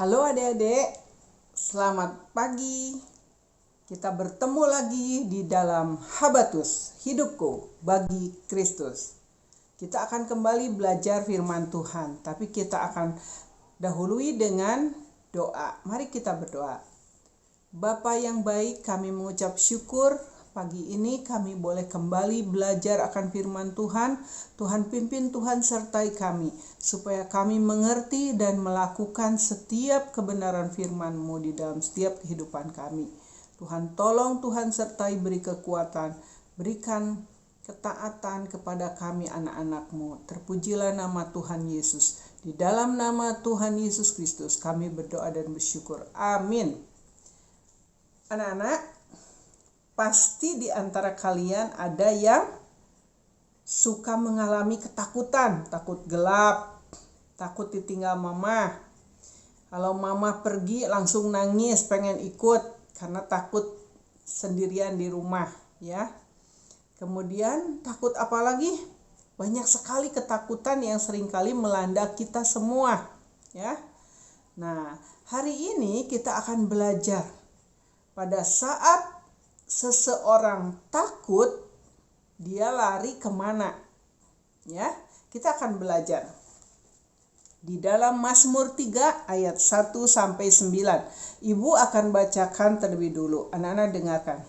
Halo adik-adik, selamat pagi. Kita bertemu lagi di dalam Habatus Hidupku bagi Kristus. Kita akan kembali belajar firman Tuhan, tapi kita akan dahului dengan doa. Mari kita berdoa. Bapa yang baik, kami mengucap syukur pagi ini kami boleh kembali belajar akan firman Tuhan. Tuhan pimpin, Tuhan sertai kami, supaya kami mengerti dan melakukan setiap kebenaran firman-Mu di dalam setiap kehidupan kami. Tuhan tolong, Tuhan sertai, beri kekuatan, berikan ketaatan kepada kami anak-anak-Mu. Terpujilah nama Tuhan Yesus. Di dalam nama Tuhan Yesus Kristus kami berdoa dan bersyukur. Amin. Anak-anak, pasti di antara kalian ada yang suka mengalami ketakutan, takut gelap, takut ditinggal mama. Kalau mama pergi langsung nangis, pengen ikut karena takut sendirian di rumah, ya. Kemudian takut apa lagi? Banyak sekali ketakutan yang seringkali melanda kita semua, ya. Nah, hari ini kita akan belajar pada saat seseorang takut, dia lari kemana? Ya, kita akan belajar di dalam Mazmur 3 ayat 1-9. Ibu akan bacakan terlebih dulu. Anak-anak dengarkan.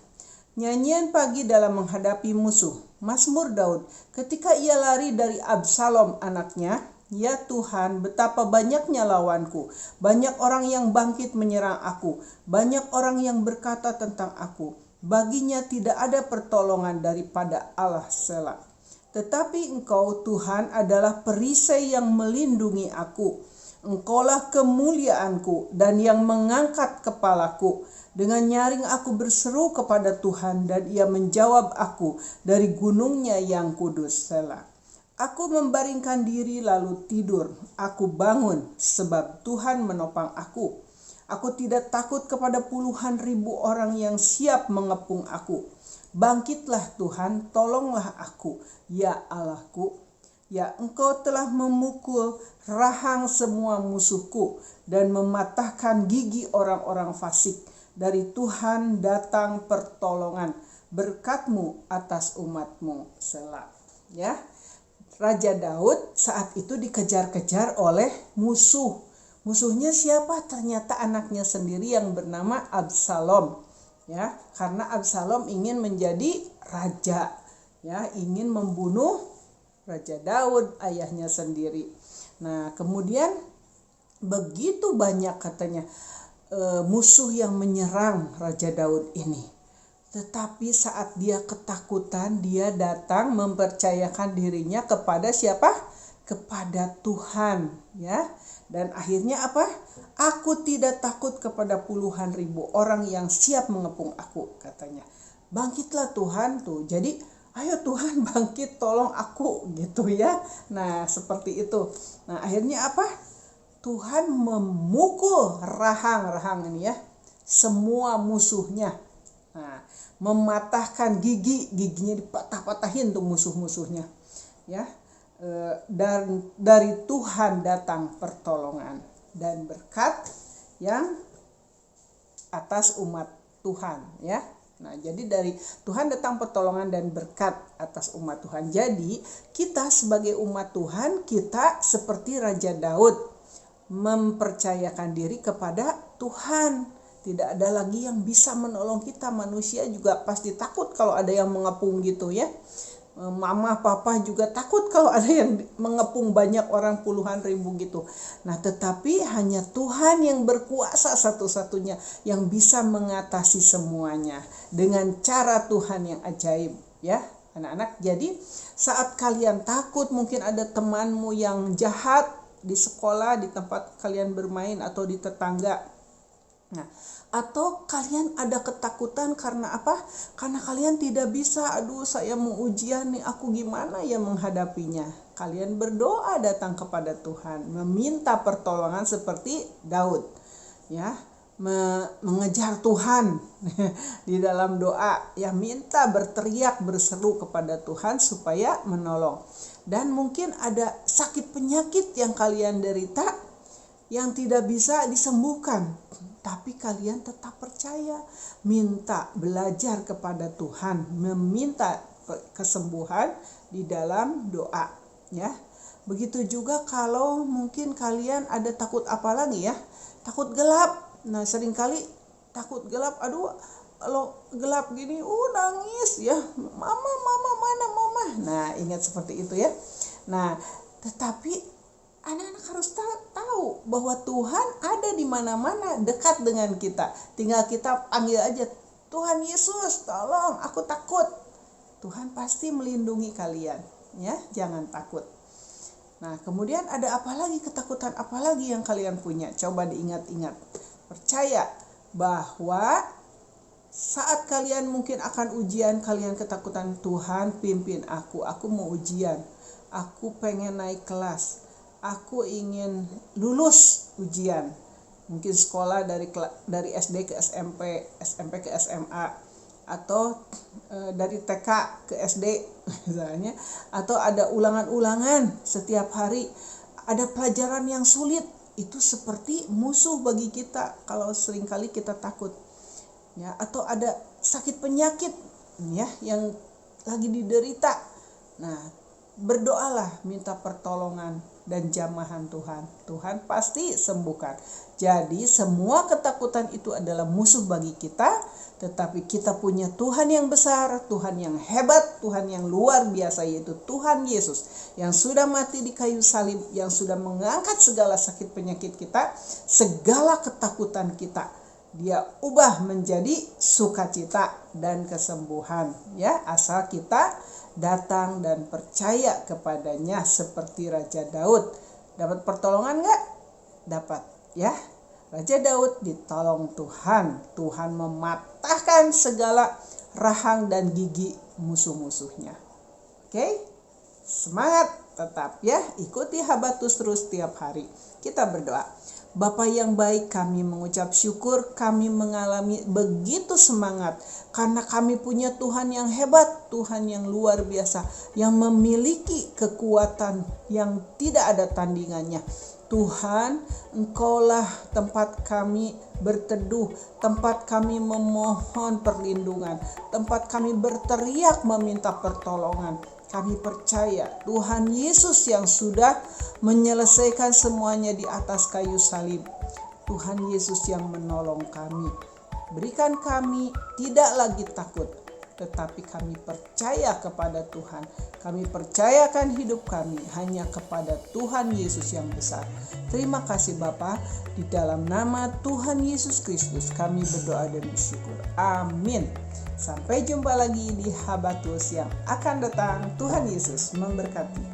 Nyanyian pagi dalam menghadapi musuh. Mazmur Daud. Ketika ia lari dari Absalom anaknya, ya Tuhan, betapa banyaknya lawanku. Banyak orang yang bangkit menyerang aku. Banyak orang yang berkata tentang aku. Baginya tidak ada pertolongan daripada Allah Selah. Tetapi Engkau Tuhan adalah perisai yang melindungi aku. Engkaulah kemuliaanku dan yang mengangkat kepalaku. Dengan nyaring aku berseru kepada Tuhan dan Ia menjawab aku dari gunungnya yang kudus. Selah. Aku membaringkan diri lalu tidur. Aku bangun sebab Tuhan menopang aku. Aku tidak takut kepada puluhan ribu orang yang siap mengepung aku. Bangkitlah Tuhan, tolonglah aku, ya Allahku. Ya Engkau telah memukul rahang semua musuhku dan mematahkan gigi orang-orang fasik. Dari Tuhan datang pertolongan, berkat-Mu atas umat-Mu. Selah. Ya, Raja Daud saat itu dikejar-kejar oleh musuh. Musuhnya siapa? Ternyata anaknya sendiri yang bernama Absalom. Ya, karena Absalom ingin menjadi raja, ya, ingin membunuh Raja Daud, ayahnya sendiri. Nah, kemudian begitu banyak katanya musuh yang menyerang Raja Daud ini. Tetapi saat dia ketakutan, dia datang mempercayakan dirinya kepada siapa? Kepada Tuhan, ya. Dan akhirnya apa? Aku tidak takut kepada puluhan ribu orang yang siap mengepung aku, katanya. Bangkitlah Tuhan tuh. Jadi, ayo Tuhan bangkit, tolong aku, gitu ya. Nah, seperti itu. Nah, akhirnya apa? Tuhan memukul rahang ini ya, semua musuhnya. Nah, mematahkan giginya dipatah-patahin tuh musuh-musuhnya, ya. Dan dari Tuhan datang pertolongan dan berkat yang atas umat Tuhan, ya. Nah, jadi dari Tuhan datang pertolongan dan berkat atas umat Tuhan. Jadi kita sebagai umat Tuhan, kita seperti Raja Daud mempercayakan diri kepada Tuhan. Tidak ada lagi yang bisa menolong kita. Manusia juga pasti takut kalau ada yang mengepung gitu ya. Mama, papa juga takut kalau ada yang mengepung banyak orang puluhan ribu gitu. Nah, tetapi hanya Tuhan yang berkuasa satu-satunya yang bisa mengatasi semuanya dengan cara Tuhan yang ajaib, ya anak-anak. Jadi saat kalian takut, mungkin ada temanmu yang jahat di sekolah, di tempat kalian bermain atau di tetangga. Nah, atau kalian ada ketakutan karena apa? Karena kalian tidak bisa, aduh saya mau ujian nih, aku gimana ya menghadapinya? Kalian berdoa datang kepada Tuhan, meminta pertolongan seperti Daud, ya, mengejar Tuhan di dalam doa, ya, minta, berteriak, berseru kepada Tuhan supaya menolong. Dan mungkin ada sakit penyakit yang kalian derita, yang tidak bisa disembuhkan. Tapi kalian tetap percaya, minta belajar kepada Tuhan, meminta kesembuhan di dalam doa, ya. Begitu juga kalau mungkin kalian ada takut apa lagi ya? Takut gelap. Nah, seringkali takut gelap, aduh kalau gelap gini nangis ya, mama mana mama. Nah, ingat seperti itu ya. Nah, tetapi anak-anak harus tahu bahwa Tuhan ada di mana-mana, dekat dengan kita. Tinggal kita panggil aja, Tuhan Yesus tolong aku takut. Tuhan pasti melindungi kalian, ya, jangan takut. Nah, kemudian ada apa lagi, ketakutan apa lagi yang kalian punya? Coba diingat-ingat. Percaya bahwa saat kalian mungkin akan ujian, kalian ketakutan, Tuhan pimpin aku mau ujian, aku pengen naik kelas, aku ingin lulus ujian. Mungkin sekolah dari SD ke SMP, SMP ke SMA, atau dari TK ke SD misalnya, atau ada ulangan-ulangan setiap hari, ada pelajaran yang sulit, itu seperti musuh bagi kita kalau seringkali kita takut, ya. Atau ada sakit penyakit, ya, yang lagi diderita. Nah, berdoalah, minta pertolongan dan jamahan Tuhan. Tuhan pasti sembuhkan. Jadi semua ketakutan itu adalah musuh bagi kita, tetapi kita punya Tuhan yang besar, Tuhan yang hebat, Tuhan yang luar biasa, yaitu Tuhan Yesus yang sudah mati di kayu salib, yang sudah mengangkat segala sakit penyakit kita, segala ketakutan kita. Dia ubah menjadi sukacita dan kesembuhan, ya, asal kita datang dan percaya kepadanya seperti Raja Daud. Dapat pertolongan enggak? Dapat, ya. Raja Daud ditolong Tuhan. Tuhan mematahkan segala rahang dan gigi musuh-musuhnya. Oke? Semangat tetap, ya. Ikuti Habatus terus tiap hari. Kita berdoa. Bapa yang baik, kami mengucap syukur, kami mengalami begitu semangat karena kami punya Tuhan yang hebat, Tuhan yang luar biasa, yang memiliki kekuatan yang tidak ada tandingannya. Tuhan, Engkaulah tempat kami berteduh, tempat kami memohon perlindungan, tempat kami berteriak meminta pertolongan. Kami percaya Tuhan Yesus yang sudah menyelesaikan semuanya di atas kayu salib. Tuhan Yesus yang menolong kami. Berikan kami tidak lagi takut, tetapi kami percaya kepada Tuhan. Kami percayakan hidup kami hanya kepada Tuhan Yesus yang besar. Terima kasih Bapa, di dalam nama Tuhan Yesus Kristus kami berdoa dan bersyukur. Amin. Sampai jumpa lagi di Habatus yang akan datang. Tuhan Yesus memberkati.